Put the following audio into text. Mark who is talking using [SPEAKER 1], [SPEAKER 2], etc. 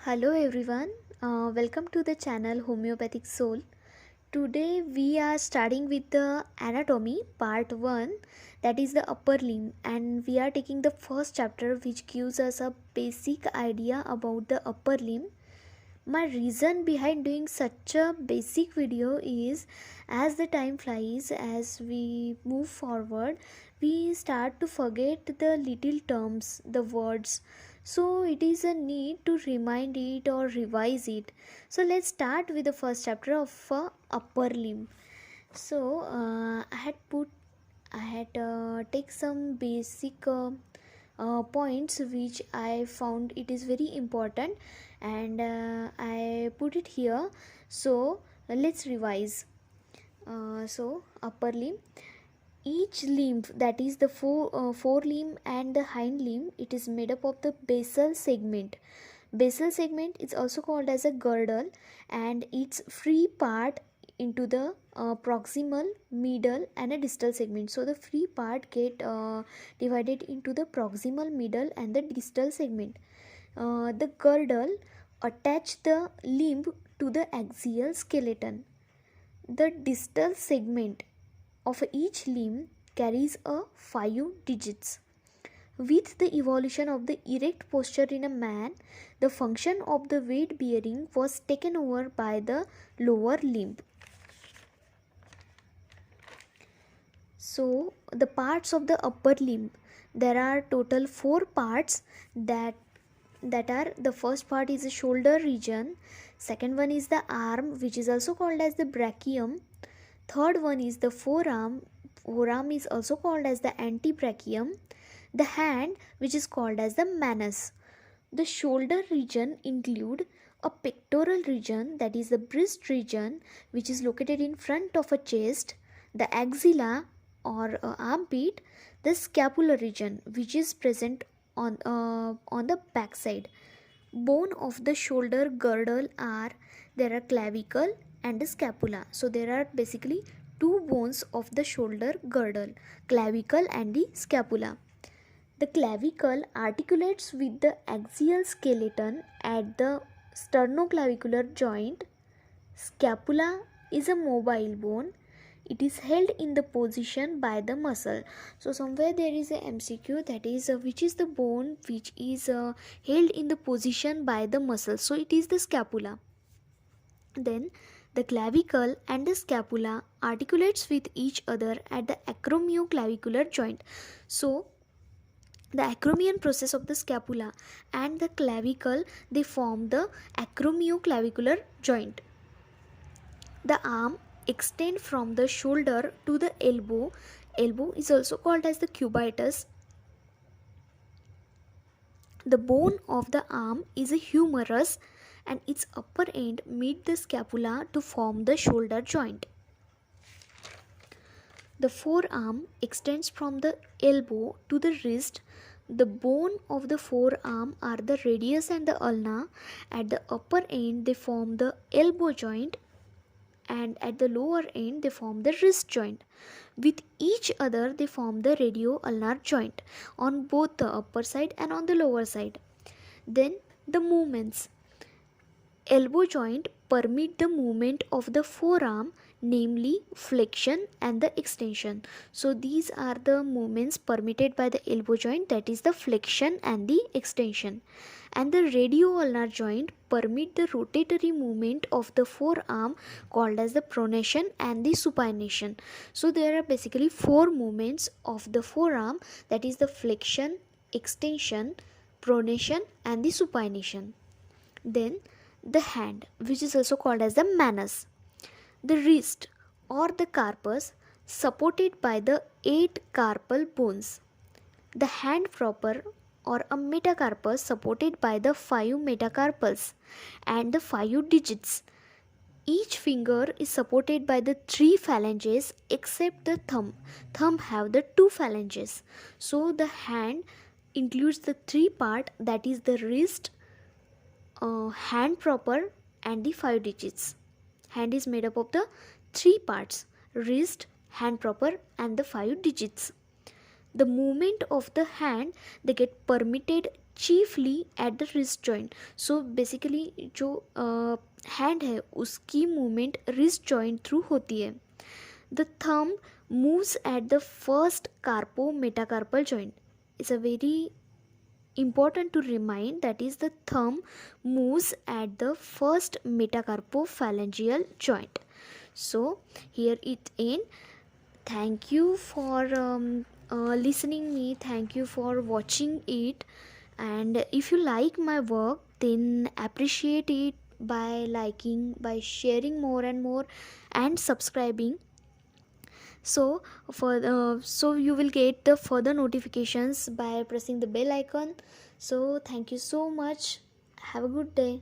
[SPEAKER 1] Hello everyone, welcome to the channel Homoeopathic Soul. Today we are starting with the anatomy part 1, that is the upper limb, and we are taking the first chapter which gives us a basic idea about the upper limb. My reason behind doing such a basic video is as the time flies, as we move forward, we start to forget the little terms, the words. So it is a need to remind it or revise it. So let's start with the first chapter of upper limb. So I had take some basic points which I found it is very important, and I put it here. So let's revise. So upper limb, each limb, that is the forelimb and the hind limb, it is made up of the basal segment. Basal segment is also called as a girdle, and its free part into the proximal, middle and a distal segment. So the free part get divided into the proximal, middle and the distal segment. The girdle attach the limb to the axial skeleton. The distal segment of each limb carries a 5 digits. With the evolution of the erect posture in a man, the function of the weight bearing was taken over by the lower limb. So the parts of the upper limb, there are total 4 parts that are, the first part is the shoulder region, second one is the arm which is also called as the brachium, third one is the forearm is also called as the antebrachium, the hand which is called as the manus. The shoulder region include a pectoral region, that is the breast region, which is located in front of a chest, the axilla or armpit, the scapular region which is present on the back side. Bone of the shoulder girdle are, there are clavicle and the scapula. So there are basically two bones of the shoulder girdle, clavicle and the scapula. The clavicle articulates with the axial skeleton at the sternoclavicular joint. Scapula is a mobile bone. It is held in the position by the muscle. So somewhere there is a MCQ, that is which is the bone which is held in the position by the muscle. So it is the scapula. Then the clavicle and the scapula articulates with each other at the acromioclavicular joint. So the acromion process of the scapula and the clavicle, they form the acromioclavicular joint. The arm extend from the shoulder to the elbow. Elbow is also called as the cubitus. The bone of the arm is a humerus, and its upper end meet the scapula to form the shoulder joint. The forearm extends from the elbow to the wrist. The bone of the forearm are the radius and the ulna. At the upper end they form the elbow joint, and at the lower end they form the wrist joint. With each other they form the radio-ulnar joint on both the upper side and on the lower side. Then the movements. Elbow joint permit the movement of the forearm, namely flexion and the extension. So these are the movements permitted by the elbow joint, that is the flexion and the extension. And the radio-ulnar joint permit the rotatory movement of the forearm called as the pronation and the supination. So there are basically 4 movements of the forearm, that is the flexion, extension, pronation and the supination. Then the hand, which is also called as the manus. The wrist or the carpus supported by the 8 carpal bones. The hand proper or a metacarpus supported by the 5 metacarpals and the 5 digits. Each finger is supported by the 3 phalanges except the thumb. Thumb have the 2 phalanges. So the hand includes the 3 part, that is the wrist, hand proper and the 5 digits. Hand is made up of the 3 parts, wrist, hand proper and the 5 digits. The movement of the hand, they get permitted chiefly at the wrist joint. So basically जो hand है उसकी movement wrist joint through होती है. The thumb moves at the first carpo-metacarpal joint. It's a very important to remind, that is the thumb moves at the first metacarpophalangeal joint. So here it ends. Thank you for listening me. Thank you for watching it. And if you like my work, then appreciate it by liking, by sharing more and more, and subscribing. So so you will get the further notifications by pressing the bell icon. So thank you so much. Have a good day.